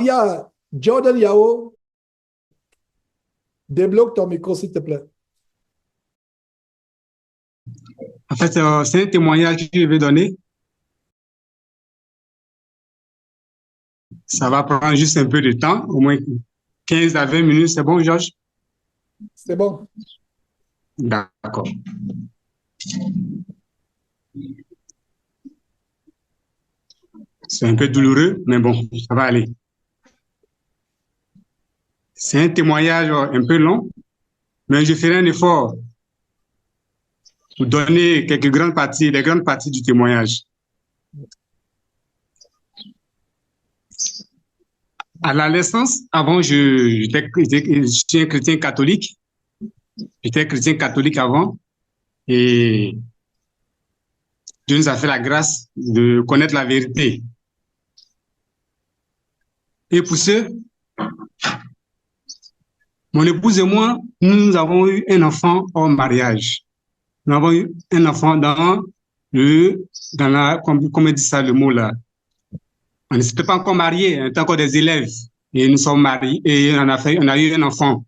Il y a Jordan Yao, débloque ton micro, s'il te plaît. En fait, c'est un témoignage que je vais donner. Ça va prendre juste un peu de temps, au moins 15 à 20 minutes. C'est bon, Georges? C'est bon. D'accord. C'est un peu douloureux, mais bon, ça va aller. C'est un témoignage un peu long, mais je ferai un effort pour donner les grandes parties du témoignage. À la naissance, avant, j'étais un chrétien catholique. J'étais chrétien catholique avant et Dieu nous a fait la grâce de connaître la vérité. Et pour ce, mon épouse et moi, nous avons eu un enfant hors mariage. Nous avons eu un enfant comme on dit ça le mot là. On ne s'était pas encore mariés, on était encore des élèves. Et nous sommes mariés et on a eu un enfant.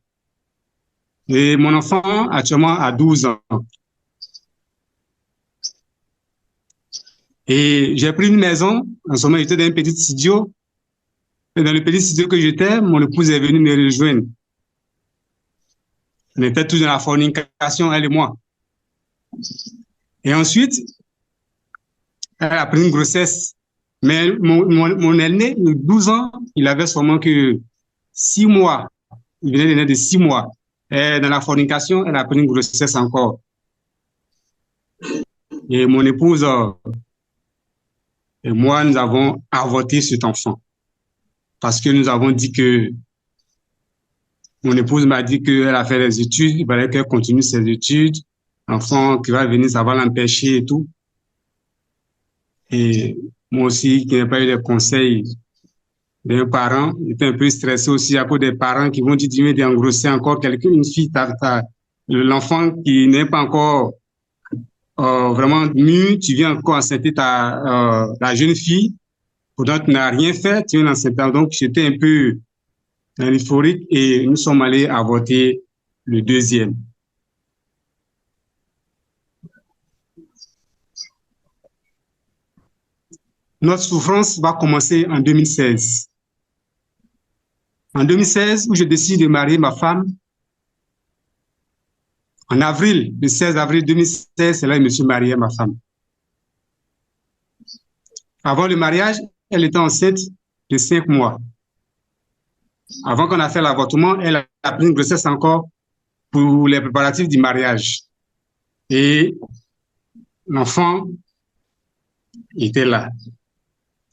Et mon enfant, actuellement, a 12 ans. Et j'ai pris une maison. En ce moment, j'étais dans un petit studio. Et dans le petit studio que j'étais, mon épouse est venue me rejoindre. On était tous dans la fornication, elle et moi. Et ensuite, elle a pris une grossesse. Mais mon aîné, de 12 ans, il avait seulement que 6 mois. Il venait de naître de 6 mois. Et dans la fornication, elle a pris une grossesse encore. Et mon épouse et moi, nous avons avorté cet enfant. Parce que nous avons dit que mon épouse m'a dit qu'elle a fait les études, il fallait qu'elle continue ses études. L'enfant qui va venir, ça va l'empêcher et tout. Et moi aussi, qui n'ai pas eu de conseils d'un parent, j'étais un peu stressé aussi à cause des parents qui vont dire, tu viens d'engrosser encore quelqu'un, une fille, l'enfant qui n'est pas encore vraiment mûr, tu viens encore enceinte la jeune fille, pourtant tu n'as rien fait, tu viens l'enceinte. Donc j'étais un peu euphorique et nous sommes allés avorter le deuxième. Notre souffrance va commencer en 2016. En 2016, où je décide de marier ma femme, en avril, le 16 avril 2016, c'est là que je me suis marié à ma femme. Avant le mariage, elle était enceinte de 5 mois. Avant qu'on a fait l'avortement, elle a pris une grossesse encore pour les préparatifs du mariage. Et l'enfant était là.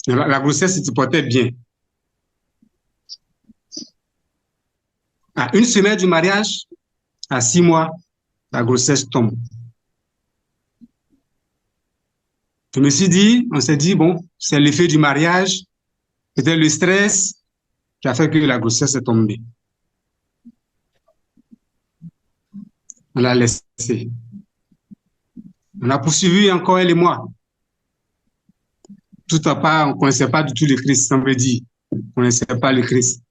La grossesse se portait bien. À une semaine du mariage, à 6 mois, la grossesse tombe. On s'est dit, bon, c'est l'effet du mariage, peut-être le stress qui a fait que la grossesse est tombée. On l'a laissé. On a poursuivi encore elle et moi. Tout à part, on ne connaissait pas du tout le Christ, ça veut dire. On ne connaissait pas le Christ.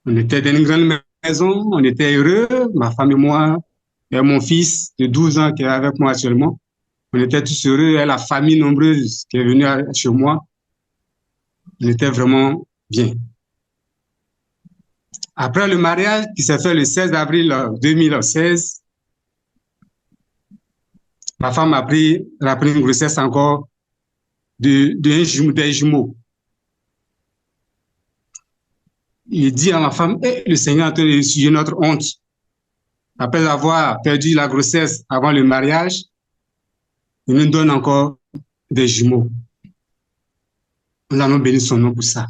On était dans une grande maison, on était heureux, ma femme et moi, et mon fils de 12 ans qui est avec moi actuellement. On était tous heureux, et la famille nombreuse qui est venue chez moi. On était vraiment bien. Après le mariage qui s'est fait le 16 avril 2016, ma femme a pris une grossesse encore des jumeaux. Il dit à ma femme, le Seigneur est en train de essuyer notre honte. Après avoir perdu la grossesse avant le mariage, il nous donne encore des jumeaux. Nous allons bénir son nom pour ça.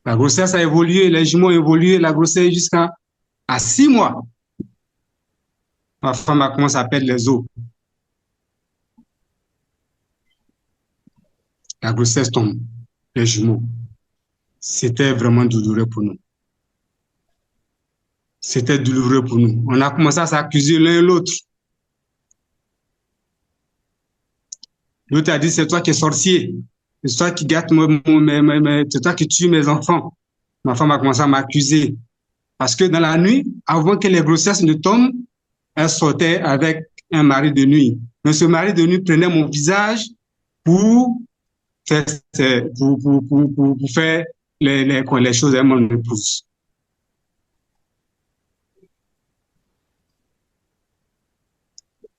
La grossesse a évolué, les jumeaux ont évolué, la grossesse jusqu'à 6 mois. Ma femme a commencé à perdre les os. La grossesse tombe, les jumeaux. C'était vraiment douloureux pour nous. C'était douloureux pour nous. On a commencé à s'accuser l'un et l'autre. L'autre a dit, c'est toi qui es sorcier. c'est toi qui gâtes c'est toi qui tues mes enfants. Ma femme a commencé à m'accuser. Parce que dans la nuit, avant que les grossesses ne tombent, elle sortait avec un mari de nuit. Mais ce mari de nuit prenait mon visage pour faire, pour faire les choses à mon épouse.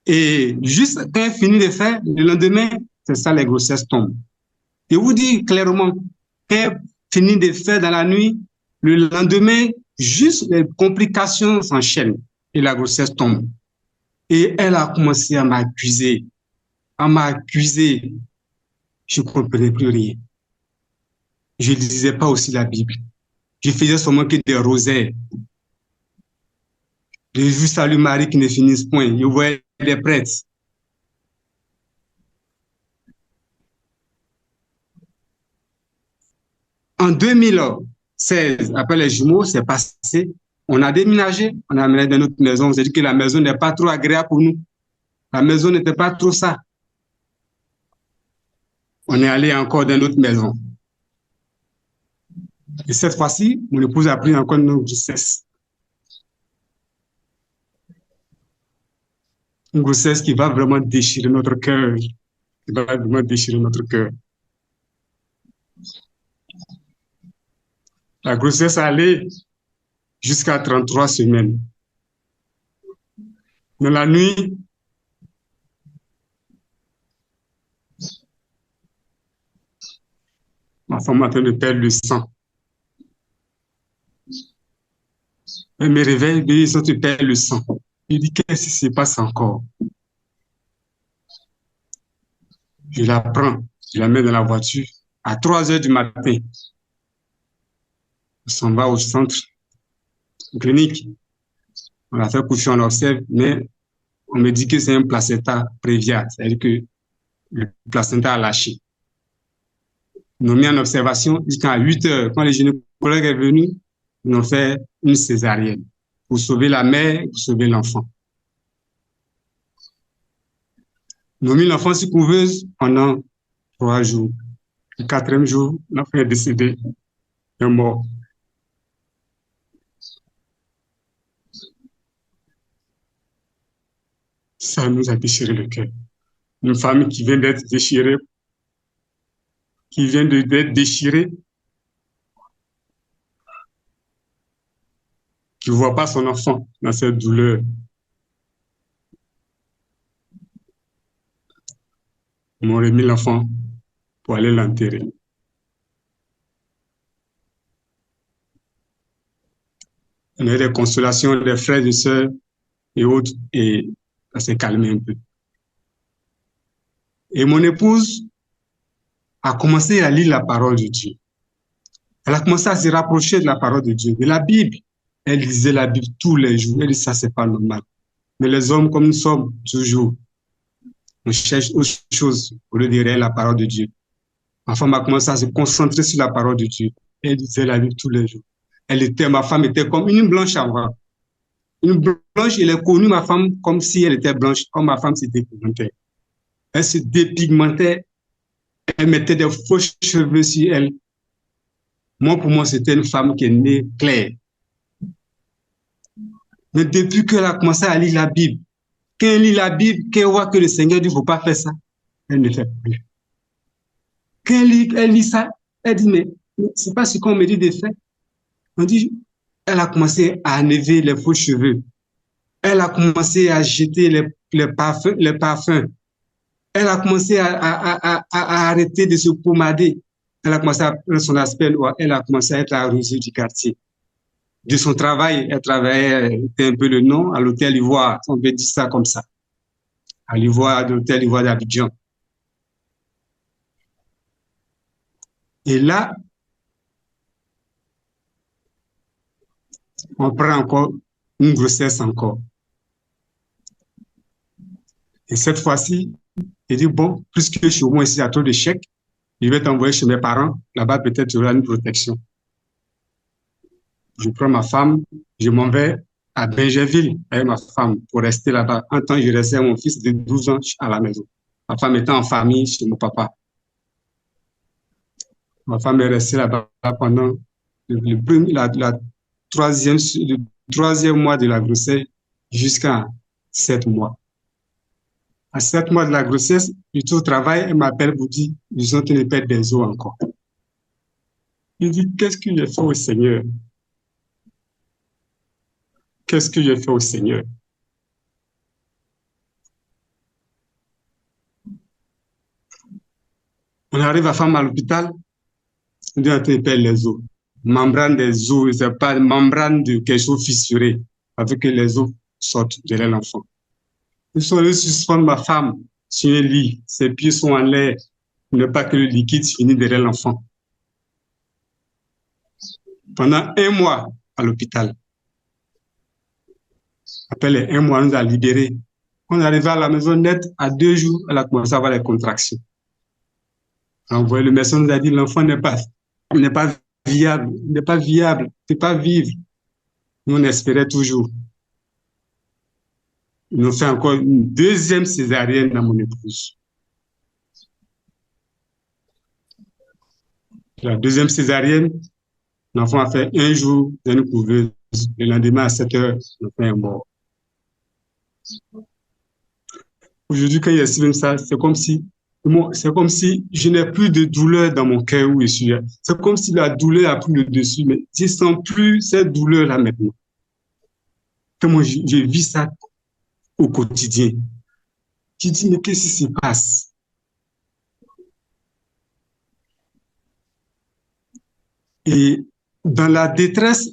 Et juste quand elle finit de faire, le lendemain, c'est ça, les grossesses tombent. Je vous dis clairement, quand elle finit de faire dans la nuit, le lendemain, juste les complications s'enchaînent et la grossesse tombe. Et elle a commencé à m'accuser, à m'accuser. Je ne comprenais plus rien. Je ne lisais pas aussi la Bible. Je faisais seulement que des rosaires. J'ai vu Salut Marie qui ne finissent point. Je voyais des prêtres. En 2016, après les jumeaux, c'est passé. On a déménagé, on a amené dans notre maison. On s'est dit que la maison n'est pas trop agréable pour nous. La maison n'était pas trop ça. On est allé encore dans notre maison. Et cette fois-ci, mon épouse a pris encore une grossesse. Une grossesse qui va vraiment déchirer notre cœur. Qui va vraiment déchirer notre cœur. La grossesse allait jusqu'à 33 semaines. Dans la nuit, ma femme est en train de perdre le sang. Elle me réveille, ils sont en train de perdre le sang. Je dis, qu'est-ce qui se passe encore? Je la prends, je la mets dans la voiture. À 3 heures du matin, on s'en va au centre clinique. On l'a fait coucher, on l'observe, mais on me dit que c'est un placenta préviat, c'est-à-dire que le placenta a lâché. Ils nous mis en observation jusqu'à 8 heures. Quand le gynécologue est venu, ils nous ont fait une césarienne pour sauver la mère, pour sauver l'enfant. Nous avons mis l'enfant sur couveuse pendant 3 jours. Le 4e jour, l'enfant est décédé, il est mort. Ça nous a déchiré le cœur. Une famille qui vient d'être déchirée, qui vient d'être déchirée, qui ne voit pas son enfant dans cette douleur. Ils m'ont remis l'enfant pour aller l'enterrer. On a eu des consolations des frères et sœurs et autres, et ça s'est calmé un peu. Et mon épouse a commencé à lire la parole de Dieu. Elle a commencé à se rapprocher de la parole de Dieu, de la Bible. Elle lisait la Bible tous les jours. Elle dit, ça, c'est pas normal. Mais les hommes, comme nous sommes toujours, on cherche autre chose au lieu de lire la parole de Dieu. Ma femme a commencé à se concentrer sur la parole de Dieu. Elle lisait la Bible tous les jours. Ma femme était comme une blanche avant. Une blanche, elle a connu ma femme comme si elle était blanche, comme ma femme se dépigmentait. Elle se dépigmentait, elle mettait des faux cheveux sur elle. Moi, pour moi, c'était une femme qui est née claire. Mais depuis qu'elle a commencé à lire la Bible, quand elle lit la Bible, qu'elle voit que le Seigneur dit, il ne faut pas faire ça, elle ne fait plus. Quand elle lit ça, elle dit, mais c'est pas ce qu'on me dit de faire. On dit, elle a commencé à enlever les faux cheveux. Elle a commencé à jeter les parfums. Elle a commencé à arrêter de se pommader. Elle a commencé à prendre son aspect noir. Elle a commencé à être la rusée du quartier. De son travail, elle travaillait, c'était un peu le nom, à l'hôtel Ivoire. On peut dire ça comme ça. À l'hôtel Ivoire d'Abidjan. Et là, on prend encore une grossesse encore. Et cette fois-ci, il dit, bon, puisque je suis au moins ici à trop de chèques, je vais t'envoyer chez mes parents. Là-bas, peut-être tu auras une protection. Je prends ma femme, je m'en vais à Bingerville avec ma femme pour rester là-bas. En temps, je restais avec mon fils de 12 ans à la maison. Ma femme était en famille chez mon papa. Ma femme est restée là-bas pendant le troisième mois de la grossesse jusqu'à 7 mois. À 7 mois de la grossesse, je suis au travail, elle m'appelle pour dire, ils sont en train de perdre des os encore. Il dit, qu'est-ce que j'ai fait au Seigneur? Qu'est-ce que j'ai fait au Seigneur? On arrive à femme à l'hôpital, on dit, on est en train de perdre les os. Membrane des os, c'est pas membrane de quelque chose fissuré, avec que les os sortent de l'enfant. Ils sont allés suspendre ma femme sur un lit, ses pieds sont en l'air, ne pas que le liquide finisse derrière l'enfant. Pendant 1 mois à l'hôpital. Après les 1 mois, on nous a libérés. On est arrivé à la maison net, à 2 jours, elle a commencé à avoir les contractions. Alors, le médecin nous a dit, l'enfant n'est pas viable, il ne peut pas vivre. Nous, on espérait toujours. Ils nous ont fait encore une deuxième césarienne dans mon épouse. La deuxième césarienne, l'enfant a fait 1 jour dans une couveuse. Le lendemain, à 7 heures, l'enfant est mort. Aujourd'hui, quand il exprime ça, c'est comme si je n'ai plus de douleur dans mon cœur où je suis. C'est comme si la douleur a pris le dessus, mais je ne sens plus cette douleur-là maintenant. Comment je vis ça au quotidien. Je dis, mais qu'est-ce qui se passe? Et dans la détresse,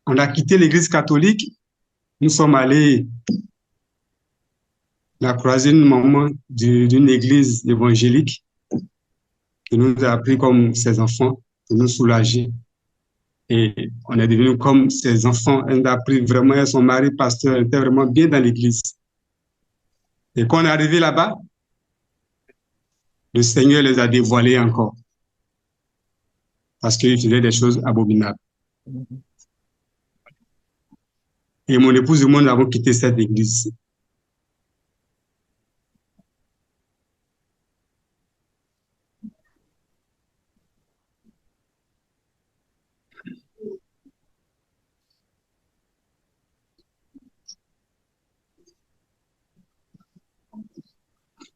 on a quitté l'église catholique. Nous sommes allés la croiser une maman d'une église évangélique qui nous a pris comme ses enfants pour nous soulager. Et on est devenu comme ses enfants. Elle a pris vraiment, son mari pasteur était vraiment bien dans l'église. Et quand on est arrivé là-bas, le Seigneur les a dévoilés encore. Parce qu'ils faisaient des choses abominables. Et mon épouse et moi, nous avons quitté cette église.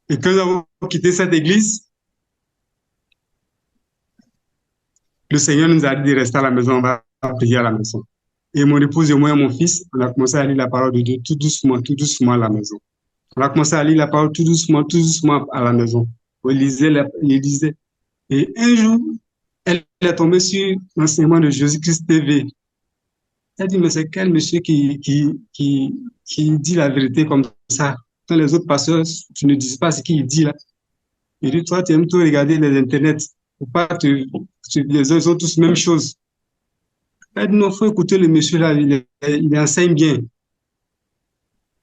Et quand nous avons quitté cette église, le Seigneur nous a dit de rester à la maison, on va prier à la maison. Et mon épouse et moi et mon fils, on a commencé à lire la parole de Dieu tout doucement à la maison. On a commencé à lire la parole tout doucement à la maison. On lisait. Et un jour, elle est tombée sur l'enseignement de Jésus-Christ TV. Elle dit, mais c'est quel monsieur qui dit la vérité comme ça? Quand les autres pasteurs, tu ne dis pas ce qu'il dit là. Il dit, toi, tu aimes tout regarder les internets. Faut pas les autres sont tous la même chose. Elle dit, non, faut écouter le monsieur là, il enseigne bien.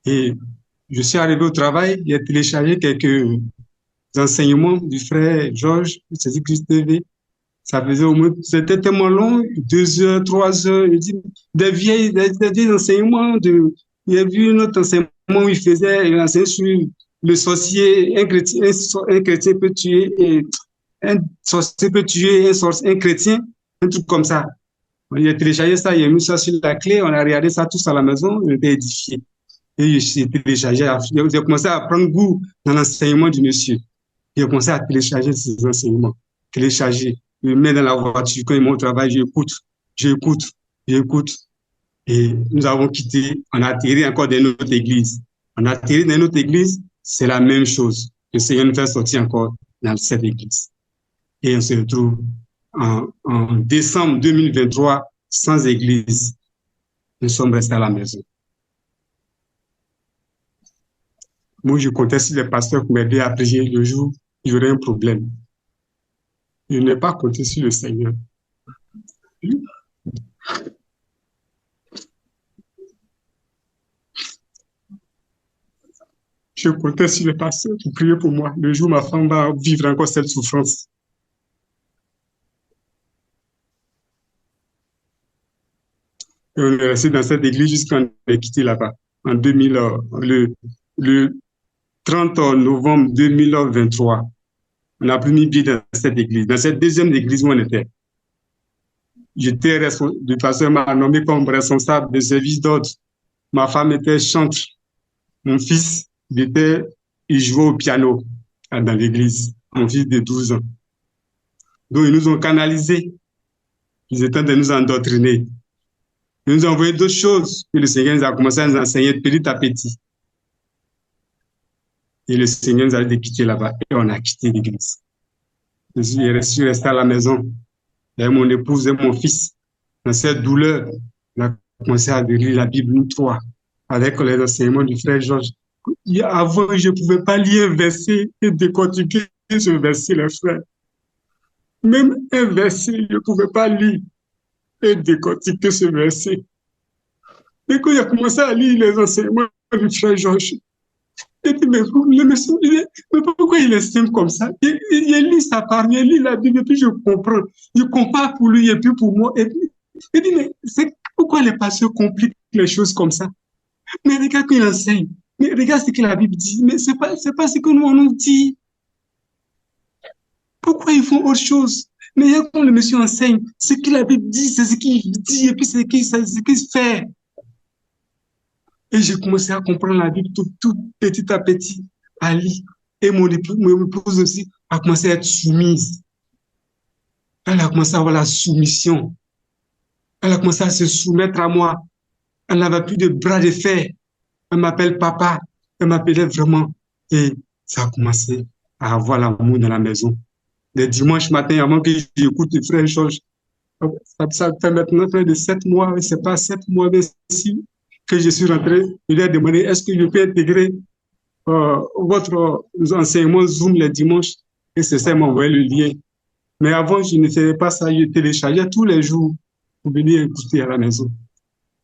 Et je suis arrivé au travail, il a téléchargé quelques enseignements du frère Georges, Jésus-Christ TV. Ça faisait au moins, c'était tellement long, 2 heures, 3 heures. Il dit, des vieilles enseignements il y a vu un autre enseignement où il enseignait sur le sorcier, un chrétien peut tuer, un sorcier peut tuer un chrétien, un truc comme ça. Il a téléchargé ça, il a mis ça sur la clé, on a regardé ça tous à la maison, on était édifiés. Et j'ai téléchargé, j'ai commencé à prendre goût dans l'enseignement du monsieur. J'ai commencé à télécharger ces enseignements, télécharger. Je me mets dans la voiture, quand il monte au travail, j'écoute. Et nous avons quitté, on a atterri encore dans notre église. On a atterri dans notre église, c'est la même chose. Le Seigneur nous fait sortir encore dans cette église. Et on se retrouve en décembre 2023 sans église. Nous sommes restés à la maison. Moi, je comptais sur les pasteurs pour m'aider à prier le jour où il y aurait un problème. Je n'ai pas compté sur le Seigneur. Je comptais sur les pasteurs pour prier pour moi. Le jour où ma femme va vivre encore cette souffrance. Et on est resté dans cette église jusqu'à on est quitté là-bas. En 2000, le 30 novembre 2023. On n'a plus mis pied dans cette église. Dans cette deuxième église où on était, le pasteur m'a nommé comme responsable de service d'ordre. Ma femme était chantre. Mon fils, il jouait au piano dans l'église. Mon fils de 12 ans. Donc, ils nous ont canalisés. Ils étaient en train de nous endoctriner. Ils nous ont envoyé d'autres choses que le Seigneur nous a commencé à nous enseigner petit à petit. Et le Seigneur nous a dit de quitter là-bas. Et on a quitté l'église. Je suis resté à la maison avec mon épouse et mon fils. Dans cette douleur, on a commencé à lire la Bible, nous trois, avec les enseignements du frère Georges. Avant, je ne pouvais pas lire un verset et décortiquer ce verset, les frères. Même un verset, je ne pouvais pas lire et décortiquer ce verset. Et quand il a commencé à lire les enseignements du frère Georges, il dit, mais pourquoi il est simple comme ça? Il lit sa parole, il lit la Bible, et puis je comprends. Je compare pour lui et puis pour moi. Et puis, il dit, mais pourquoi les pasteurs compliquent les choses comme ça? Mais regarde qu'il enseigne. Mais regarde ce que la Bible dit. Mais c'est pas ce que nous, on nous dit. Pourquoi ils font autre chose? Mais quand le monsieur enseigne, ce que la Bible dit, c'est ce qu'il dit, et puis c'est ce qu'il fait. Et j'ai commencé à comprendre la Bible tout petit à petit, à lire. Et mon épouse aussi a commencé à être soumise. Elle a commencé à avoir la soumission. Elle a commencé à se soumettre à moi. Elle n'avait plus de bras de fer. Elle m'appelle papa. Elle m'appelait vraiment. Et ça a commencé à avoir l'amour dans la maison. Le dimanche matin, avant que j'écoute le frère Georges, ça fait maintenant près de 7 mois, c'est pas 7 mois, mais si, que je suis rentré. Il lui a demandé, est-ce que je peux intégrer votre enseignement Zoom les dimanches? Et c'est ça, il m'a envoyé le lien. Mais avant, je ne faisais pas ça, je téléchargeais tous les jours pour venir écouter à la maison.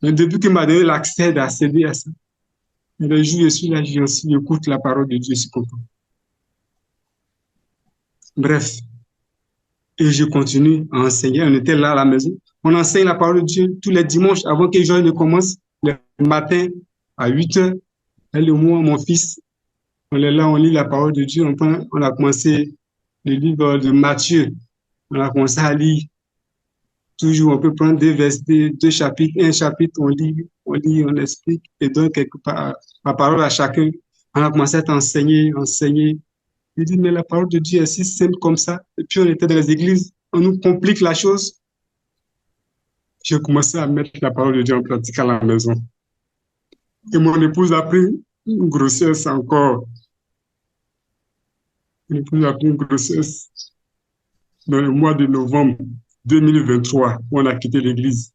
Mais depuis qu'il m'a donné l'accès d'accéder à ça, les jours, je suis là, j'écoute la parole de Dieu, je suis content. Bref, et je continue à enseigner. On était là à la maison. On enseigne la parole de Dieu tous les dimanches avant que les gens ne commencent, le matin à 8 heures. Elle et moi, mon fils, on est là, on lit la parole de Dieu. On a commencé le livre de Matthieu. On a commencé à lire. Toujours, on peut prendre deux chapitres, un chapitre, on lit, on explique, et donc quelque part, la parole à chacun. On a commencé à enseigner. Il dit, mais la parole de Dieu est si simple comme ça. Et puis, on était dans les églises, on nous complique la chose. J'ai commencé à mettre la parole de Dieu en pratique à la maison. Et mon épouse a pris une grossesse encore. Mon épouse a pris une grossesse dans le mois de novembre 2023, où on a quitté l'église.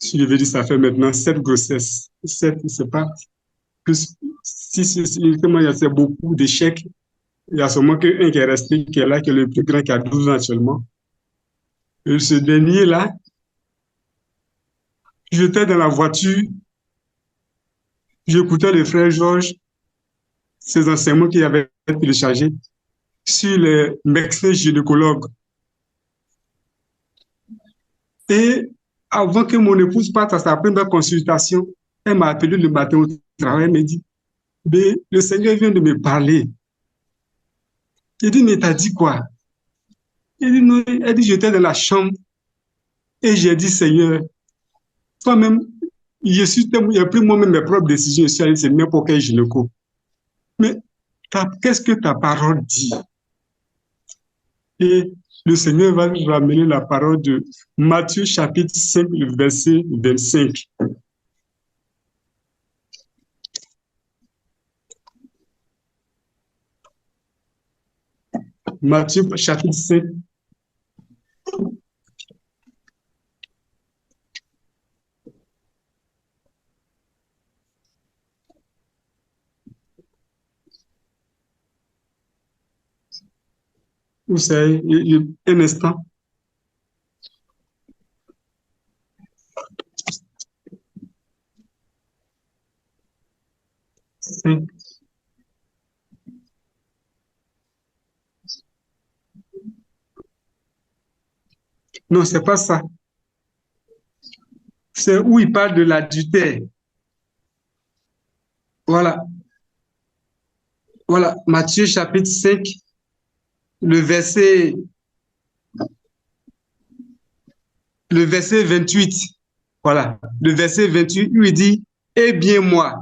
Je vais dire, ça fait maintenant 7 grossesses. 7, je ne sais pas. Plus, comment il y a beaucoup d'échecs. Il y a seulement qu'un qui est resté, qui est là, qui est le plus grand, qui a 12 ans actuellement. Et ce dernier-là, j'étais dans la voiture, j'écoutais le frère Georges, ses enseignements qu'il avait téléchargés sur les médecins gynécologues. Et avant que mon épouse parte à sa première consultation, elle m'a appelé le matin au travail, elle m'a dit, le Seigneur vient de me parler. Il dit, mais t'as dit quoi? Il dit, non, elle dit, j'étais dans la chambre et j'ai dit, Seigneur, toi-même, j'ai pris moi-même mes propres décisions, je suis allé, c'est n'importe quel gynéco. Mais qu'est-ce que ta parole dit? Et le Seigneur va nous ramener la parole de Matthieu chapitre 5, le verset 25. Matthieu chapitre 5. Vous savez, un instant. Non, c'est pas ça. C'est où il parle de l'adultère. Voilà. Voilà. Matthieu chapitre 5, le verset, le verset 28. Voilà. Le verset 28, où il dit, eh bien moi,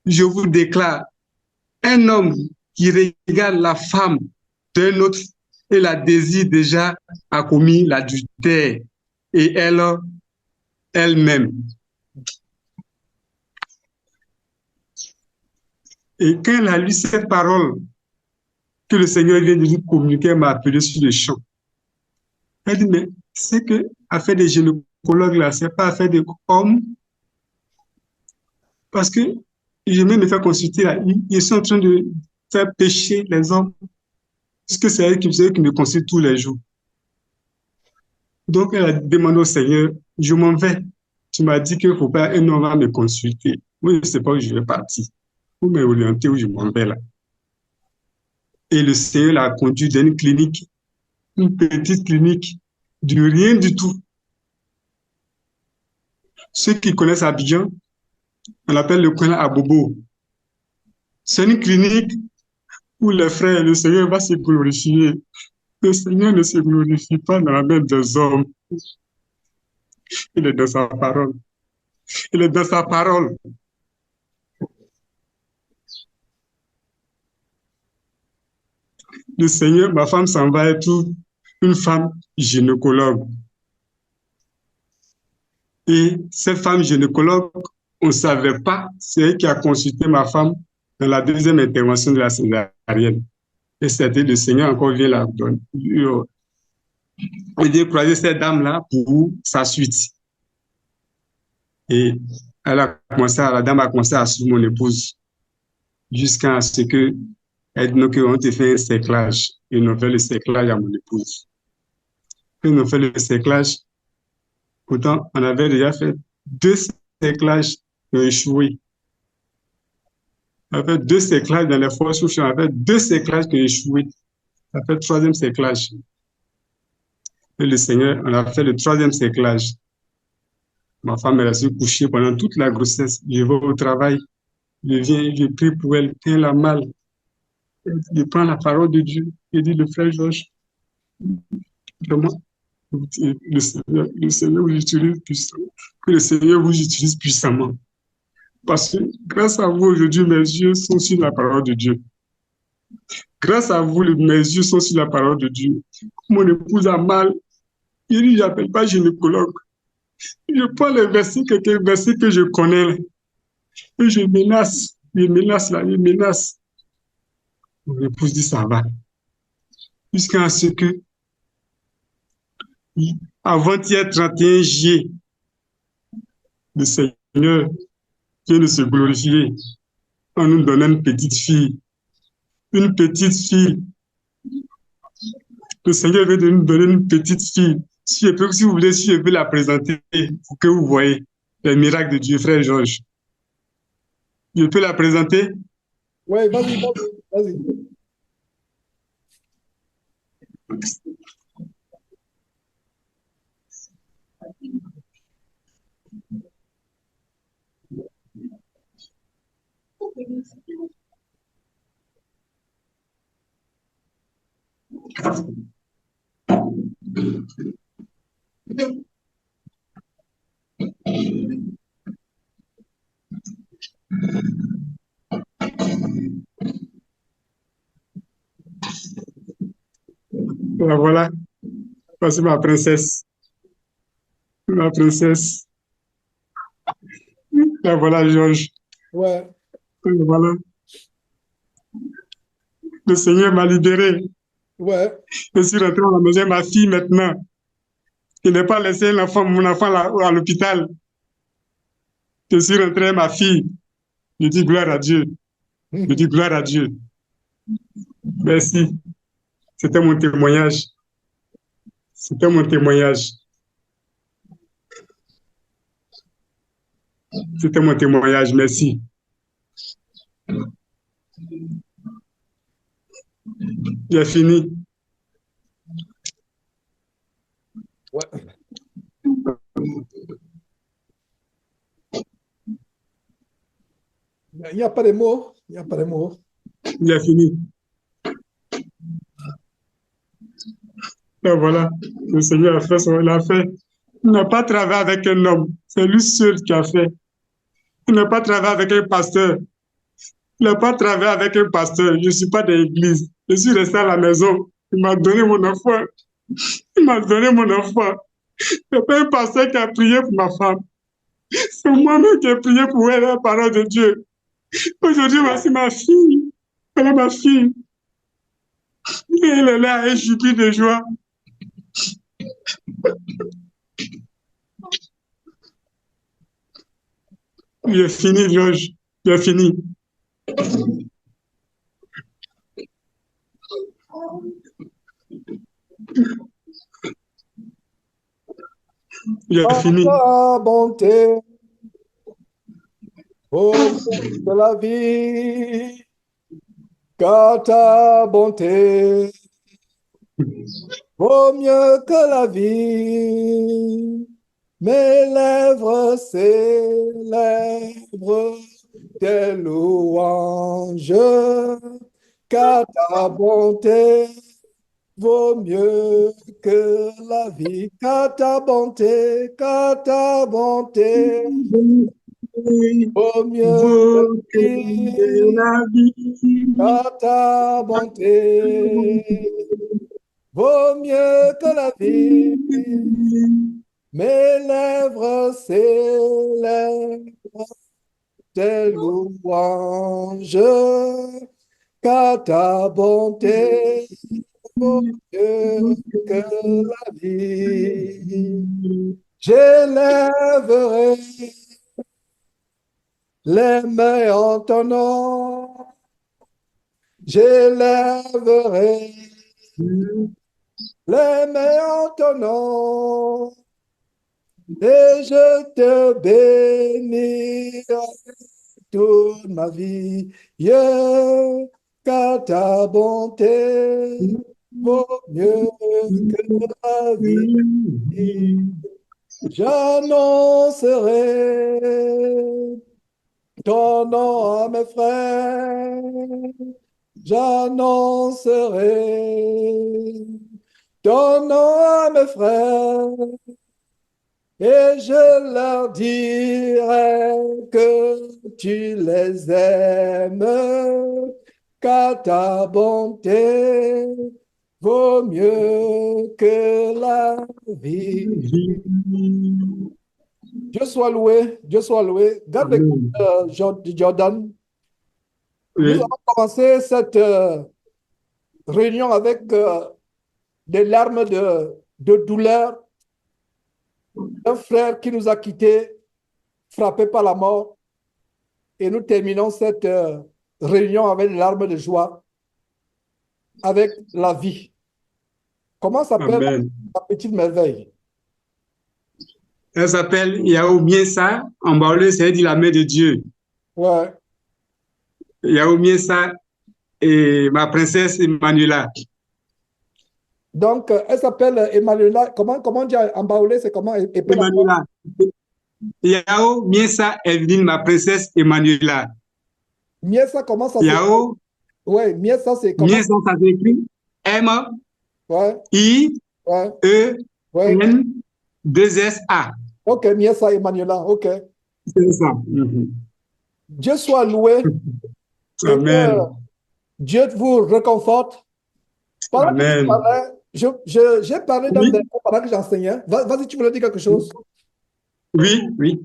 je vous déclare, un homme qui regarde la femme d'un autre et la désire déjà a commis l'adultère et elle-même. Et quand elle a lu cette parole que le Seigneur vient de lui communiquer, elle m'a appelé sur le champ. Elle dit, mais c'est que affaire des gynécologues là, c'est pas affaire des hommes, parce que je vais me faire consulter là, ils sont en train de faire pécher les hommes, puisque c'est eux qui me consultent tous les jours. Donc elle a demandé au Seigneur, je m'en vais. Tu m'as dit qu'il ne faut pas un homme va me consulter. Moi, je ne sais pas où je vais partir. Vous m'orienter où je m'en vais là. Et le Seigneur l'a conduit dans une clinique, une petite clinique, de rien du tout. Ceux qui connaissent Abidjan, on l'appelle le coin à Bobo. C'est une clinique où les frères, le Seigneur va se glorifier. Le Seigneur ne se glorifie pas dans la main des hommes. Il est dans sa parole. Il est dans sa parole. Le Seigneur, ma femme s'en va être une femme gynécologue. Et cette femme gynécologue, on ne savait pas, c'est elle qui a consulté ma femme dans la deuxième intervention de la césarienne. Et c'était le Seigneur encore vient la donner. Il dit croiser cette dame-là pour sa suite. Et la dame a commencé à suivre mon épouse jusqu'à ce que elle dit qu'on te fait un cerclage. Ils ont fait le cerclage à mon épouse. Ils ont fait le cerclage. Pourtant, on avait déjà fait 2 cerclages qui ont échoué. On a fait 2 cerclages dans les forces souches. On a fait 2 cerclages qui ont échoué. On a fait le 3e cerclage. Et le Seigneur, on a fait le 3e cerclage. Ma femme, elle a su coucher pendant toute la grossesse. Je vais au travail. Je viens, je prie pour elle. Elle a mal. Je prends la parole de Dieu. Je dis, le frère Georges, vraiment, le Seigneur vous utilise puissamment. Que le Seigneur vous utilise puissamment. Parce que grâce à vous, aujourd'hui, mes yeux sont sur la parole de Dieu. Grâce à vous, mes yeux sont sur la parole de Dieu. Mon épouse a mal. Il dit, j'appelle pas gynécologue. Je prends les versets, quelques versets que je connais, et je menace. Je menace là, je menace. Mon épouse dit, ça va. Jusqu'à ce que, avant-hier 31 juillet, le Seigneur vient de se glorifier en nous donnant une petite fille. Une petite fille. Le Seigneur vient de nous donner une petite fille. Si vous voulez, si je peux la présenter pour que vous voyez les miracles de Dieu, frère Georges. Je peux la présenter? Oui, vas-y, vas-y. La voilà. Voici ma princesse. Ma princesse. La voilà, Georges. Ouais, La voilà. Le Seigneur m'a libéré. ouais. Je suis rentré à la maison, ma fille maintenant. Je n'ai pas laissé mon enfant là, à l'hôpital. Je suis rentré, ma fille. Je dis gloire à Dieu. Je dis gloire à Dieu. Merci. C'était mon témoignage. C'était mon témoignage. C'était mon témoignage. Merci. J'ai fini. Ouais. Il n'y a pas de mots. Il n'y a pas de mots. Il a fini. Et voilà, le Seigneur a fait il a fait. Il n'a pas travaillé avec un homme, c'est lui seul qui a fait. Il n'a pas travaillé avec un pasteur. Il n'a pas travaillé avec un pasteur. Je ne suis pas de l'église. Je suis resté à la maison. Il m'a donné mon enfant. Il m'a donné mon enfant. C'est pas un pasteur qui a prié pour ma femme. C'est moi-même qui ai prié pour elle, la parole de Dieu. Aujourd'hui, voici ma fille. Voilà ma fille. Et elle est là, elle jubile de joie. Il est fini, Georges. Il est fini. Il est fini. Ta bonté, ô de la vie, car ta bonté vaut mieux que la vie. Mes lèvres célèbrent tes louanges, car ta bonté vaut mieux que la vie. Car ta bonté vaut mieux que la Vaut que vie. la vie. Car ta bonté vaut mieux que la vie. Mes lèvres célèbrent tes louanges, car ta bonté vaut mieux que la vie. J'élèverai les mains en ton nom. J'élèverai les mains en ton nom. Et je te bénirai toute ma vie, car ta bonté vaut mieux que la vie. J'annoncerai ton nom à mes frères. J'annoncerai ton nom à mes frères. Et je leur dirai que tu les aimes, car ta bonté vaut mieux que la vie. Dieu soit loué, Dieu soit loué. Garde l'écoute, Jordan. Nous Oui. avons commencé cette réunion avec des larmes de douleur. Un frère qui nous a quittés, frappé par la mort. Et nous terminons cette réunion avec des larmes de joie, avec la vie. Comment s'appelle Amen. la petite merveille? Elle s'appelle Yahou Miensa. En baoulé, c'est dit la main de Dieu. Ouais. Yahou Miensa et ma princesse Emmanuela. Donc, elle s'appelle Emmanuela. Comment dire en baoulé, c'est comment? Emmanuela. Yahou Miensa Evelyne, ma princesse Emmanuela. Miesa, comment ça s'écrit? Yahou Ouais, Miesa, c'est comment? Miensa, ça s'écrit Ouais, ouais, ouais. M-I-E-N-2-S-A. Ok, Miesa Emmanuela, ok. C'est ça. Dieu soit loué et que Amen. Dieu vous réconforte. Pendant que tu Amen. parlais, j'ai parlé dans Oui, des cours pendant que j'enseignais. Vas-y, tu voulais dire quelque chose? oui, oui.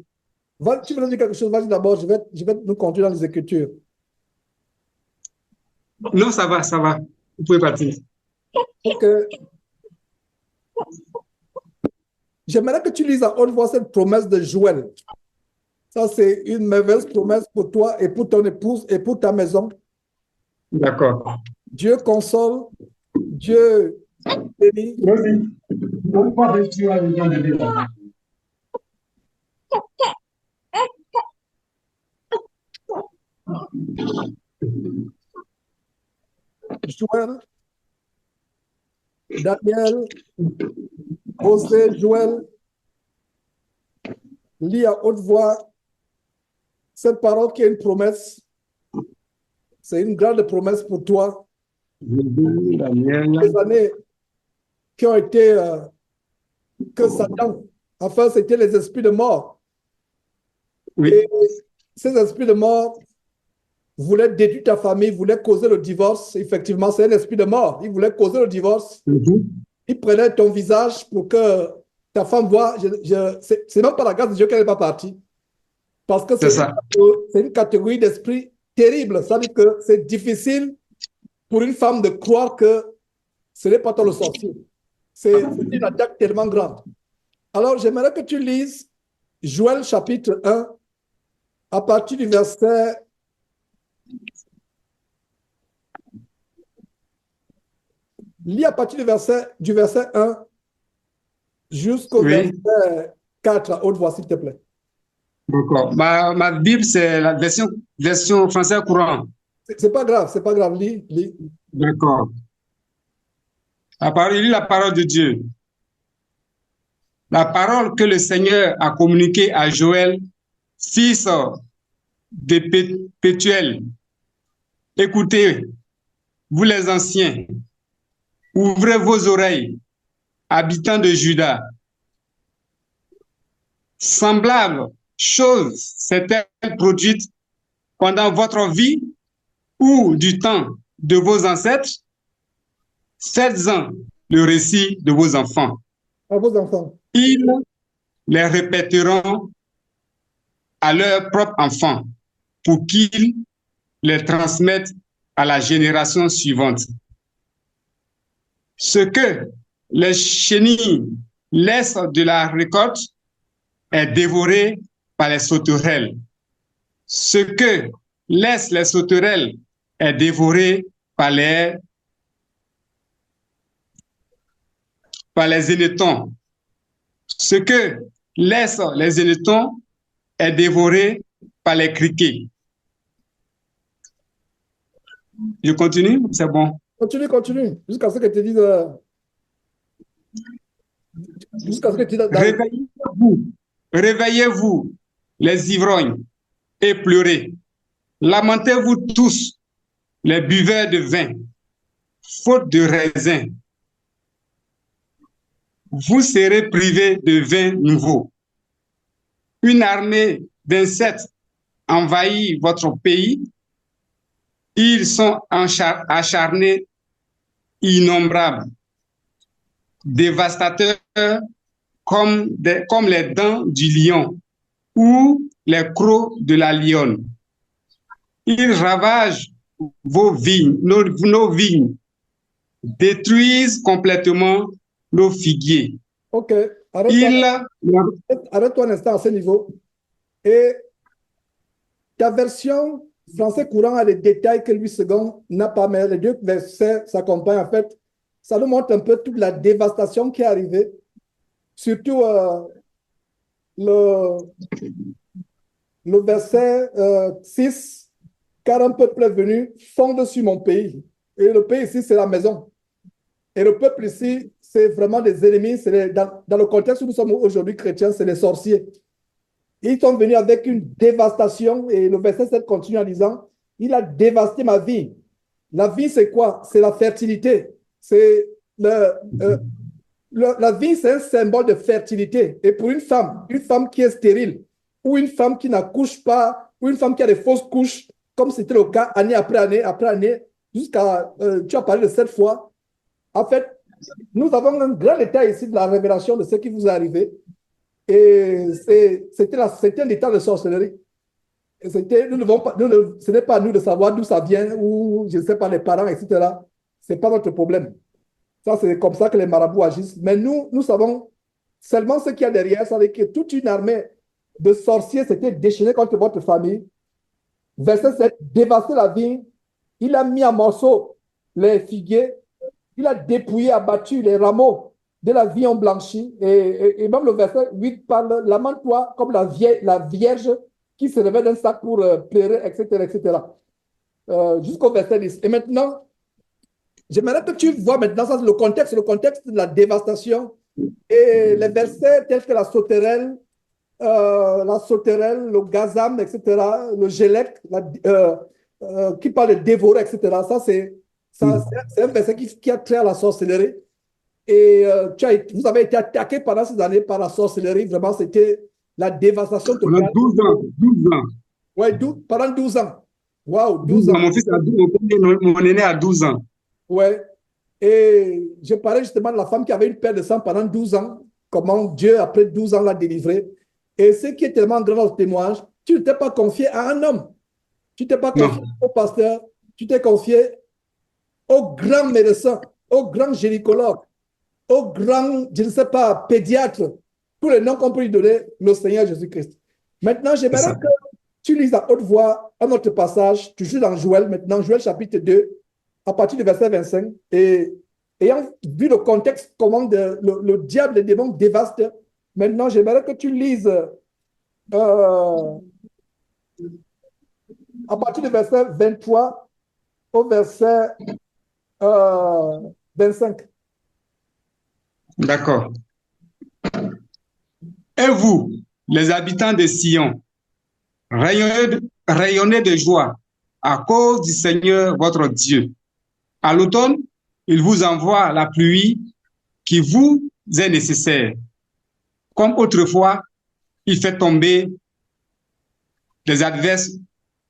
Tu voulais dire quelque chose? Vas-y d'abord, je vais nous continuer dans les Écritures. Non, ça va, ça va. Vous pouvez partir. Ok. J'aimerais que tu lises à haute voix cette promesse de Joël. Ça, c'est une merveilleuse promesse pour toi et pour ton épouse et pour ta maison. D'accord. Dieu console, Dieu bénit. Vas-y. Joël, Daniel, José, Joël, lis à haute voix cette parole qui est une promesse c'est une grande promesse pour toi. Daniel. Les années qui ont été que Satan, enfin, c'était les esprits de mort. Oui. Et ces esprits de mort voulaient détruire ta famille, voulaient causer le divorce. Effectivement, c'est un esprit de mort. Il voulait causer le divorce. Il prenait ton visage pour que ta femme voit. C'est même pas la grâce de Dieu qu'elle n'est pas partie. Parce que C'est ça. c'est une catégorie d'esprit terrible. Ça veut dire que c'est difficile pour une femme de croire que ce n'est pas toi le sorcier. C'est une attaque tellement grande. Alors, j'aimerais que tu lises Joël chapitre 1 à partir du verset. Lis à partir du verset 1 jusqu'au Oui. verset 4 à haute voix, s'il te plaît. D'accord. Ma Bible, c'est la version français courant. C'est pas grave, c'est pas grave. Lis. D'accord. Il lit la parole de Dieu. La parole que le Seigneur a communiquée à Joël, fils de Pétuel. Écoutez, vous les anciens, ouvrez vos oreilles, habitants de Juda. Semblable chose s'est-elle produite pendant votre vie ou du temps de vos ancêtres? Faites-en le récit de vos enfants. À vos enfants. Ils les répéteront à leurs propres enfants pour qu'ils les transmettent à la génération suivante. Ce que les chenilles laissent de la récolte est dévoré par les sauterelles. Ce que laissent les sauterelles est dévoré par les hennetons. Ce que laissent les hennetons est dévoré par les criquets. Je continue, c'est bon. Continue, jusqu'à ce que tu dises. Jusqu'à ce que tu dises. Réveillez-vous, les ivrognes, et pleurez. Lamentez-vous tous, les buveurs de vin, faute de raisin. Vous serez privés de vin nouveau. Une armée d'insectes envahit votre pays. Ils sont acharnés, innombrables, dévastateurs comme les dents du lion ou les crocs de la lionne. Ils ravagent vos vignes, nos vignes, détruisent complètement nos figuiers. Ok, arrête-toi un instant à ce niveau. Et ta version français courant a des détails que Louis II n'a pas, mais les deux versets s'accompagnent. En fait, ça nous montre un peu toute la dévastation qui est arrivée. Surtout le verset 6, car un peuple est venu fondre sur mon pays. Et le pays ici, c'est la maison. Et le peuple ici, c'est vraiment des ennemis. Dans le contexte où nous sommes aujourd'hui chrétiens, c'est les sorciers. Ils sont venus avec une dévastation. Et le verset 7 continue en disant, il a dévasté ma vie. La vie, c'est quoi? C'est la fertilité. C'est la vie, c'est un symbole de fertilité. Et pour une femme qui est stérile, ou une femme qui n'accouche pas, ou une femme qui a des fausses couches, comme c'était le cas année après année, jusqu'à, tu as parlé de 7 fois. En fait, nous avons un grand détail ici de la révélation de ce qui vous est arrivé. Et c'était un état de sorcellerie. Et ce n'est pas à nous de savoir d'où ça vient, ou je ne sais pas, les parents, etc. Ce n'est pas notre problème. Ça, c'est comme ça que les marabouts agissent. Mais nous savons seulement ce qu'il y a derrière. Ça veut dire que toute une armée de sorciers s'était déchaînée contre votre famille. Verset 7, dévasté la vigne. Il a mis en morceaux les figuiers. Il a dépouillé, abattu les rameaux de la vigne en blanchi. Et même le verset 8 parle, lamente-toi comme la vierge qui se levait d'un sac pour pleurer, etc., etc. Jusqu'au verset 10. Et maintenant, j'aimerais que tu vois maintenant ça, le contexte de la dévastation et les versets tels que la sauterelle, le gazam, etc., le gélec, qui parle de dévorer, etc. Ça, c'est un verset qui a trait à la sorcellerie. Et vous avez été attaqué pendant ces années par la sorcellerie. Vraiment, c'était la dévastation Pendant totale. 12 ans, 12 ans. Ouais, pendant 12 ans. Waouh, 12 12 ans. ans. Mon fils a 12 ans, mon aîné a 12 ans. Ouais. Et je parlais justement de la femme qui avait une perte de sang pendant 12 ans, comment Dieu, après 12 ans, l'a délivrée. Et ce qui est tellement grand dans le témoignage, tu ne t'es pas confié à un homme, tu ne t'es pas confié Non. au pasteur, tu t'es confié au grand médecin, au grand gynécologue, au grand, je ne sais pas, pédiatre, tous les noms qu'on peut lui donner, le Seigneur Jésus-Christ. Maintenant, C'est j'aimerais ça. que tu lises à haute voix un autre passage, toujours dans Joël, maintenant, Joël chapitre 2, à partir du verset 25. Et ayant vu le contexte, comment le diable, les démons dévastent, maintenant, j'aimerais que tu lises à partir du verset 23 au verset 25. D'accord. Et vous, les habitants de Sion, rayonnez de joie à cause du Seigneur votre Dieu. À l'automne, il vous envoie la pluie qui vous est nécessaire. Comme autrefois, il fait tomber les adverses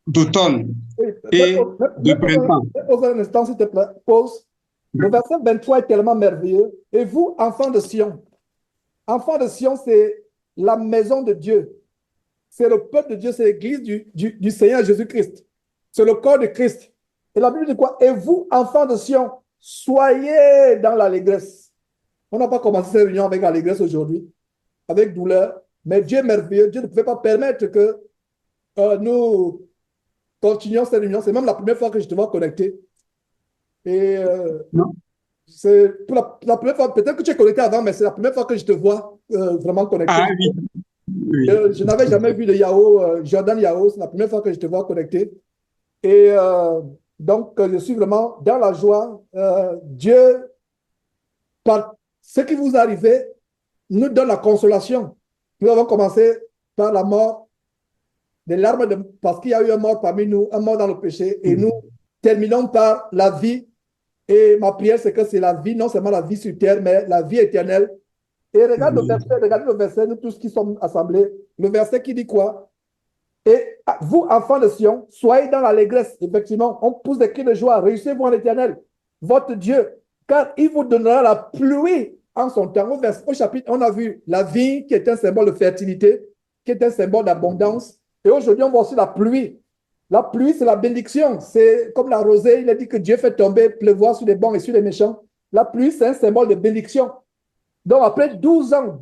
d'automne Oui, et de printemps. pose un instant, s'il te plaît. Pause. Le verset 23 est tellement merveilleux. Et vous, enfants de Sion, c'est la maison de Dieu. C'est le peuple de Dieu, c'est l'église du Seigneur Jésus-Christ. C'est le corps de Christ. Et la Bible dit quoi? Et vous, enfants de Sion, soyez dans l'allégresse. On n'a pas commencé cette réunion avec allégresse aujourd'hui, avec douleur. Mais Dieu est merveilleux. Dieu ne pouvait pas permettre que nous continuions cette réunion. C'est même la première fois que je te vois connecté. Et Non? c'est pour la première fois, peut-être que tu es connecté avant, mais c'est la première fois que je te vois vraiment connecté. Ah oui, oui. Je n'avais jamais vu de Yahoo, Jordan Yahoo, c'est la première fois que je te vois connecté. Et donc, je suis vraiment dans la joie. Dieu, par ce qui vous arrivait, nous donne la consolation. Nous avons commencé par la mort, des larmes, parce qu'il y a eu un mort parmi nous, un mort dans le péché, et nous terminons par la vie. Et ma prière, c'est que c'est la vie, non seulement la vie sur terre, mais la vie éternelle. Et regardez le verset, nous tous qui sommes assemblés, le verset qui dit quoi? Et vous, enfants de Sion, soyez dans l'allégresse. Effectivement, on pousse des cris de joie. Réussissez-vous en l'éternel, votre Dieu, car il vous donnera la pluie en son temps. Au chapitre, on a vu la vie qui est un symbole de fertilité, qui est un symbole d'abondance. Et aujourd'hui, on voit aussi la pluie. La pluie, c'est la bénédiction. C'est comme la rosée, il a dit que Dieu fait tomber, pleuvoir sur les bons et sur les méchants. La pluie, c'est un symbole de bénédiction. Donc, après 12 ans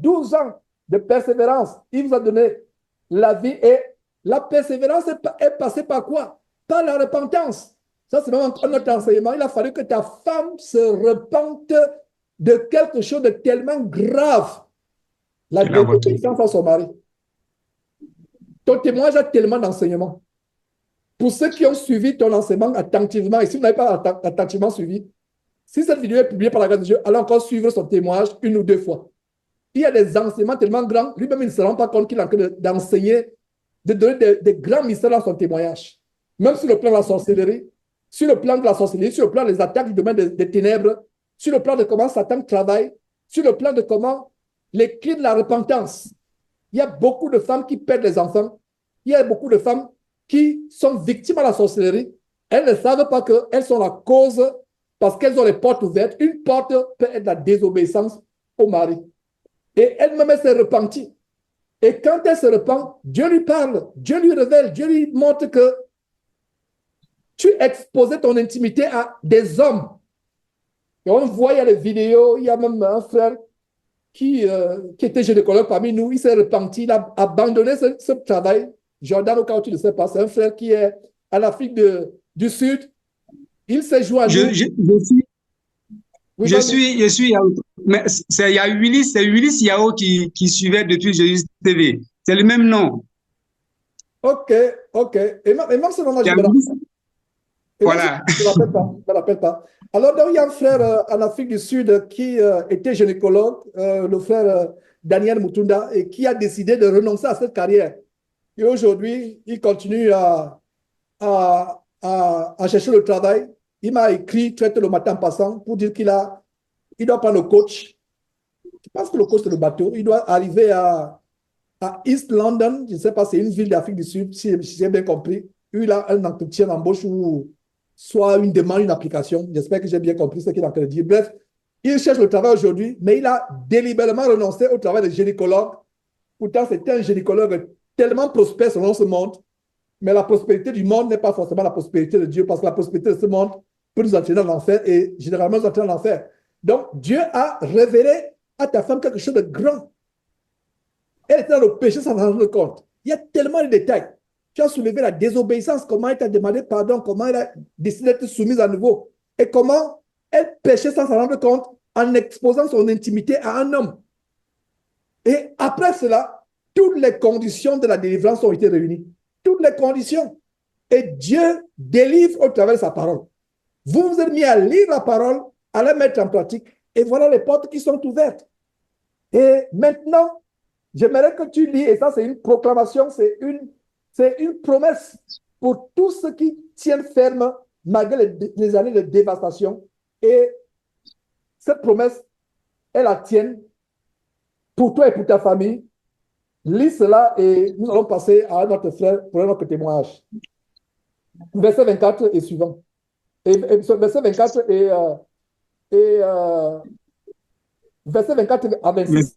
de persévérance, il vous a donné la vie. Et la persévérance est passée par quoi? Par la repentance. Ça, c'est vraiment notre enseignement. Il a fallu que ta femme se repente de quelque chose de tellement grave, la désobéissance à son mari. Ton témoignage a tellement d'enseignements. Pour ceux qui ont suivi ton enseignement attentivement, et si vous n'avez pas attentivement suivi, si cette vidéo est publiée par la grâce de Dieu, allez encore suivre son témoignage une ou deux fois. Il y a des enseignements tellement grands, lui-même il ne se rend pas compte qu'il est en train d'enseigner, de donner des grands mystères dans son témoignage. Même sur le plan de la sorcellerie, sur le plan des attaques du domaine des ténèbres, sur le plan de comment Satan travaille, sur le plan de comment les clés de la repentance. Il y a beaucoup de femmes qui perdent les enfants. Il y a beaucoup de femmes qui sont victimes à la sorcellerie. Elles ne savent pas qu'elles sont la cause parce qu'elles ont les portes ouvertes. Une porte peut être la désobéissance au mari. Et elle-même s'est repentie. Et quand elle se repent, Dieu lui parle, Dieu lui révèle, Dieu lui montre que tu exposais ton intimité à des hommes. Et on voit, il y a les vidéos, il y a même un frère qui était gynécologue parmi nous, il s'est repenti, il a abandonné ce travail. Jordan, au cas où tu ne sais pas, c'est un frère qui est en Afrique du Sud. Il s'est joint à nous. Je suis, mais il y a Willis, c'est Willis Yao qui suivait depuis Jésus TV. C'est le même nom. Ok. Et même ce nom-là, je me rappelle. Voilà. Je ne me rappelle pas. Alors, donc, il y a un frère en Afrique du Sud qui était gynécologue, le frère Daniel Mutunda, et qui a décidé de renoncer à cette carrière. Et aujourd'hui, il continue à à chercher le travail. Il m'a écrit très tôt le matin en passant pour dire il doit prendre le coach. Je pense que le coach, c'est le bateau. Il doit arriver à East London. Je ne sais pas, c'est une ville d'Afrique du Sud, si j'ai bien compris. Il a un entretien d'embauche ou soit une demande, une application. J'espère que j'ai bien compris ce qu'il est en train de dire. Bref, il cherche le travail aujourd'hui, mais il a délibérément renoncé au travail de gynécologue. Pourtant, c'était un gynécologue tellement prospère selon ce monde. Mais la prospérité du monde n'est pas forcément la prospérité de Dieu, parce que la prospérité de ce monde peut nous entraîner dans l'enfer et généralement nous entraîner dans l'enfer. Donc, Dieu a révélé à ta femme quelque chose de grand. Elle était dans le péché sans s'en rendre compte. Il y a tellement de détails. Tu as soulevé la désobéissance, comment elle t'a demandé pardon, comment elle a décidé d'être soumise à nouveau, et comment elle péchait sans s'en rendre compte en exposant son intimité à un homme. Et après cela, toutes les conditions de la délivrance ont été réunies. Toutes les conditions. Et Dieu délivre au travers de sa parole. Vous vous êtes mis à lire la parole, à la mettre en pratique, et voilà les portes qui sont ouvertes. Et maintenant, j'aimerais que tu lis, et ça c'est une proclamation, c'est une promesse pour tous ceux qui tiennent ferme malgré les années de dévastation. Et cette promesse, elle la tienne pour toi et pour ta famille. Lis cela et nous allons passer à notre frère pour notre témoignage. Verset 24 et suivant. Verset 24 et verset 24 à 26.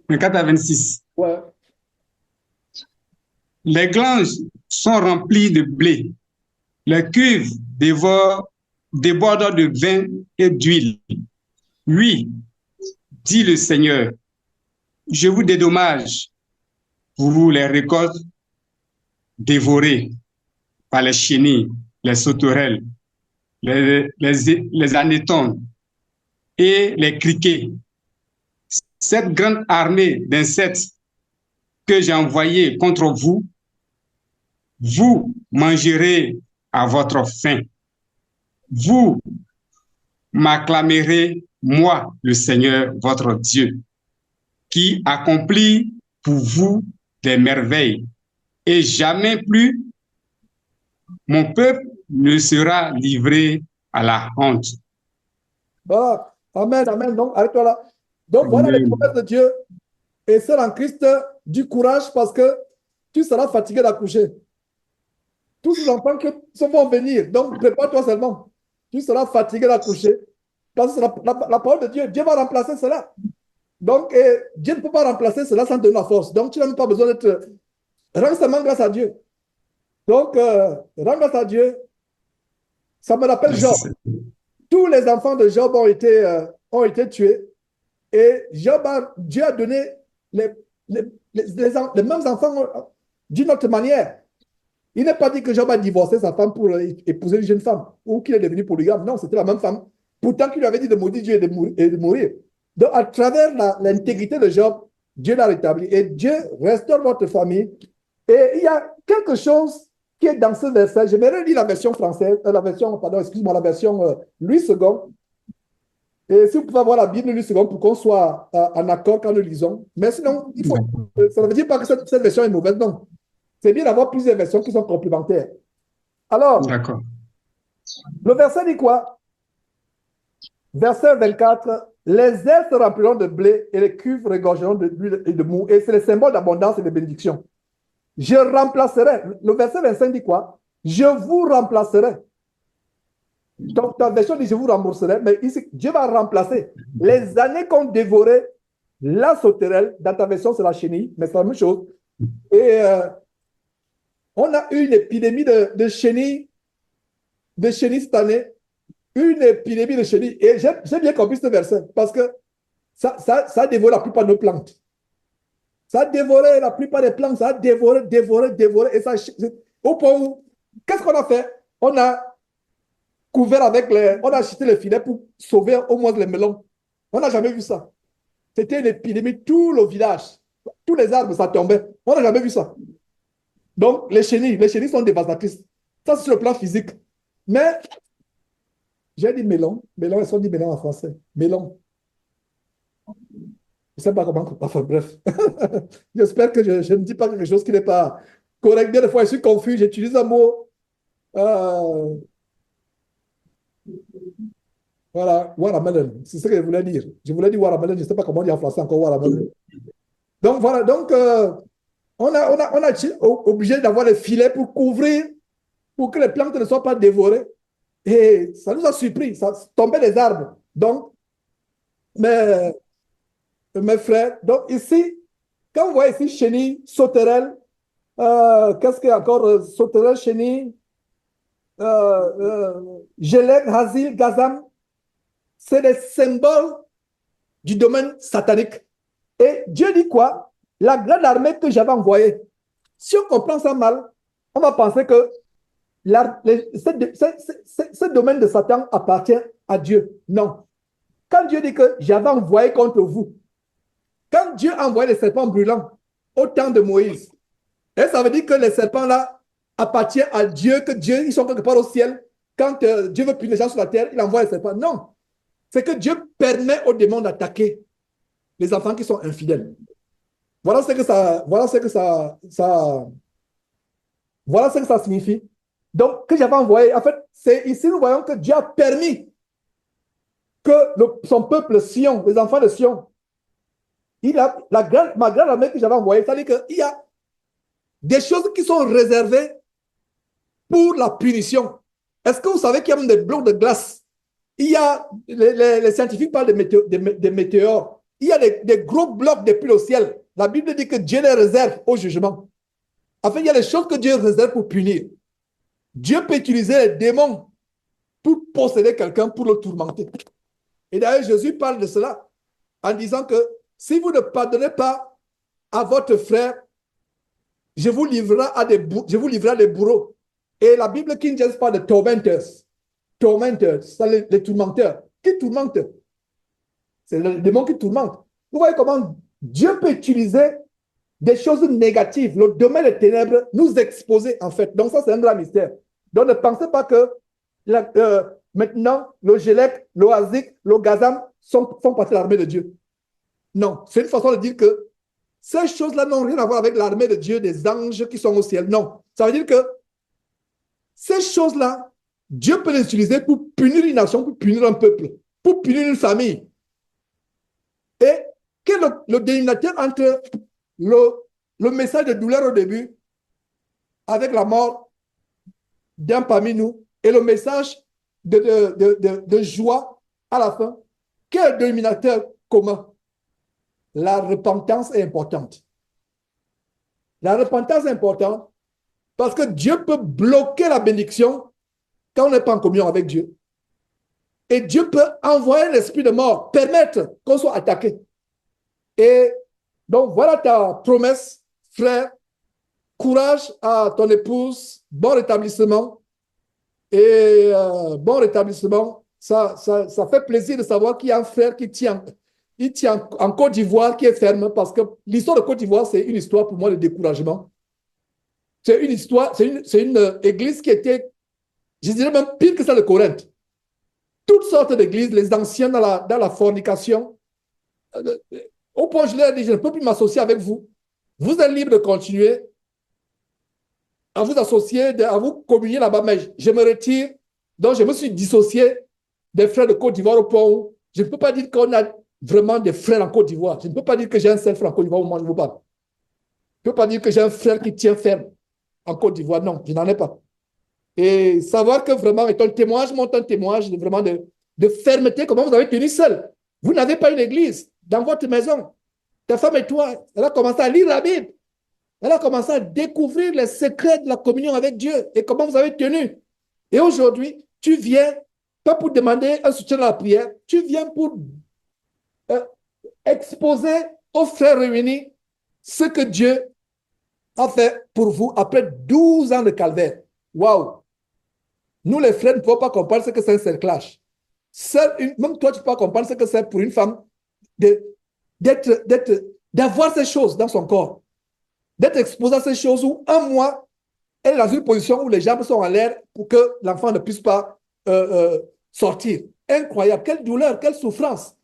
24 à 26. Ouais. Les glanges sont remplies de blé. Les cuves débordent de vin et d'huile. Oui, dit le Seigneur, je vous dédommage pour vous les récoltes dévorées par les chenilles, les sauterelles, les anétones et les criquets. Cette grande armée d'insectes que j'ai envoyée contre vous, vous mangerez à votre faim. Vous m'acclamerez, moi, le Seigneur, votre Dieu, qui accomplit pour vous des merveilles. Et jamais plus mon peuple ne sera livré à la honte. Voilà. Amen, amen. Donc, arrête-toi là. Donc, voilà les promesses de Dieu. Et seul en Christ, du courage parce que tu seras fatigué d'accoucher. Tous ces enfants qui vont venir. Donc, prépare-toi seulement. Tu seras fatigué d'accoucher. Parce que la parole de Dieu, Dieu va remplacer cela. Donc, Dieu ne peut pas remplacer cela sans te donner la force. Donc, tu n'as même pas besoin d'être... Rends seulement grâce à Dieu. Donc, rends grâce à Dieu. Ça me rappelle Job. Tous les enfants de Job ont été tués. Et Dieu a donné les mêmes enfants d'une autre manière. Il n'est pas dit que Job a divorcé sa femme pour épouser une jeune femme ou qu'il est devenu polygame. Non, c'était la même femme. Pourtant, qu'il lui avait dit de maudire Dieu et de mourir. Donc, à travers l'intégrité de Job, Dieu l'a rétabli. Et Dieu restaure votre famille. Et il y a quelque chose qui est dans ce verset. Je vais relire la version française, la version Louis II. Et si vous pouvez avoir la Bible Louis II pour qu'on soit en accord quand nous lisons. Mais sinon, ça ne veut dire pas que cette version est mauvaise, non. C'est bien d'avoir plusieurs versions qui sont complémentaires. Alors, le verset dit quoi? Verset 24, les airs se rempliront de blé et les cuves regorgeront d'huile et de mou. Et c'est le symbole d'abondance et de bénédiction. Je remplacerai. Le verset 25 dit quoi? Je vous remplacerai. Donc, ta version dit je vous rembourserai, mais ici, Dieu va remplacer. Les années qu'ont dévoré la sauterelle, dans ta version, c'est la chenille, mais c'est la même chose. Et on a eu une épidémie de chenilles cette année. Une épidémie de chenilles. Et j'ai bien compris ce verset, parce que ça a dévoré la plupart de nos plantes. Ça a dévoré la plupart des plantes, ça a dévoré. Et ça, au point où, qu'est-ce qu'on a fait? On a couvert on a acheté les filets pour sauver au moins les melons. On n'a jamais vu ça. C'était une épidémie, tout le village, tous les arbres, ça tombait. On n'a jamais vu ça. Donc, les chenilles sont dévastatrices. Ça, c'est sur le plan physique. Mais, j'ai dit melon, elles sont dit melon en français. Melon. Je ne sais pas comment, enfin bref. J'espère que je ne dis pas quelque chose qui n'est pas correct. Bien des fois, je suis confus, j'utilise un mot Euh, voilà, watermelon, c'est ce que je voulais dire. Je voulais dire watermelon, je ne sais pas comment dire en français encore watermelon. Donc voilà, donc on a été obligé d'avoir des filets pour couvrir, pour que les plantes ne soient pas dévorées. Et ça nous a surpris, ça tombait des arbres. Donc, mes, mes frères, donc ici, quand vous voyez ici chenille, sauterelle, qu'est-ce qu'il y a encore? Sauterelle, chenille, gélec, hasil, gazam, c'est des symboles du domaine satanique. Et Dieu dit quoi? La grande armée que j'avais envoyée, si on comprend ça mal, on va penser que ce domaine de Satan appartient à Dieu. Non. Quand Dieu dit que j'avais envoyé contre vous, quand Dieu a envoyé les serpents brûlants au temps de Moïse, et ça veut dire que les serpents-là appartiennent à Dieu, que Dieu, ils sont quelque part au ciel. Quand Dieu veut punir les gens sur la terre, il envoie les serpents. Non. C'est que Dieu permet aux démons d'attaquer les enfants qui sont infidèles. Voilà ce que voilà ce que ça signifie. Donc, que j'avais envoyé, en fait, c'est ici nous voyons que Dieu a permis que son peuple Sion, les enfants de Sion, ma grande armée que j'avais envoyée, c'est-à-dire qu'il y a des choses qui sont réservées pour la punition. Est-ce que vous savez qu'il y a même des blocs de glace? Il y a, les scientifiques parlent des météores. Il y a des gros blocs de pluie au ciel. La Bible dit que Dieu les réserve au jugement. En fait, il y a des choses que Dieu réserve pour punir. Dieu peut utiliser les démons pour posséder quelqu'un, pour le tourmenter. Et d'ailleurs, Jésus parle de cela en disant que si vous ne pardonnez pas à votre frère, je vous livrerai à des bourreaux. Et la Bible King James parle de tormentors. Tormentors, c'est les tourmenteurs. Qui tourmente? C'est le démon qui tourmente. Vous voyez comment Dieu peut utiliser des choses négatives, le domaine des ténèbres, nous exposer en fait. Donc ça, c'est un grand mystère. Donc ne pensez pas que maintenant, le Gélec, le Hazik, le Gazam sont partis de l'armée de Dieu. Non, c'est une façon de dire que ces choses-là n'ont rien à voir avec l'armée de Dieu, des anges qui sont au ciel. Non, ça veut dire que ces choses-là, Dieu peut les utiliser pour punir une nation, pour punir un peuple, pour punir une famille. Et quel est le dénominateur entre le message de douleur au début, avec la mort d'un parmi nous, et le message de joie à la fin? Quel est le dénominateur commun? La repentance est importante. La repentance est importante parce que Dieu peut bloquer la bénédiction quand on n'est pas en communion avec Dieu. Et Dieu peut envoyer l'esprit de mort, permettre qu'on soit attaqué. Et donc, voilà ta promesse, frère. Courage à ton épouse, bon rétablissement. Et bon rétablissement, ça fait plaisir de savoir qu'il y a un frère qui tient. Il tient en Côte d'Ivoire qui est ferme parce que l'histoire de Côte d'Ivoire, c'est une histoire pour moi de découragement. C'est une histoire, c'est une église qui était, je dirais même pire que celle de Corinthe. Toutes sortes d'églises, les anciens dans la fornication. Au point où je leur ai dit, je ne peux plus m'associer avec vous. Vous êtes libre de continuer à vous associer, à vous communier là-bas, mais je me retire. Donc, je me suis dissocié des frères de Côte d'Ivoire au point où je ne peux pas dire qu'on a vraiment des frères en Côte d'Ivoire. Je ne peux pas dire que j'ai un seul frère en Côte d'Ivoire au moment où je vous parle. Je ne peux pas dire que j'ai un frère qui tient ferme en Côte d'Ivoire. Non, je n'en ai pas. Et savoir que vraiment, et ton témoignage montre un témoignage vraiment de fermeté, comment vous avez tenu seul. Vous n'avez pas une église dans votre maison. Ta femme et toi, elle a commencé à lire la Bible. Elle a commencé à découvrir les secrets de la communion avec Dieu et comment vous avez tenu. Et aujourd'hui, tu viens, pas pour demander un soutien à la prière, tu viens pour exposer aux frères réunis ce que Dieu a fait pour vous après 12 ans de calvaire. Waouh! Nous, les frères, ne pouvons pas comprendre ce que c'est un cerclage. Même toi, tu peux pas comprendre ce que c'est pour une femme d'avoir ces choses dans son corps, d'être exposée à ces choses où un mois, elle est dans une position où les jambes sont en l'air pour que l'enfant ne puisse pas sortir. Incroyable, quelle douleur, quelle souffrance.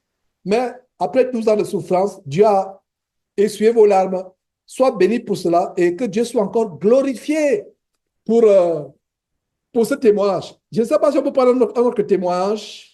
Mais après 12 ans de souffrance, Dieu a essuyé vos larmes. Sois béni pour cela et que Dieu soit encore glorifié pour pour ce témoignage. Je ne sais pas si on peut prendre un autre témoignage.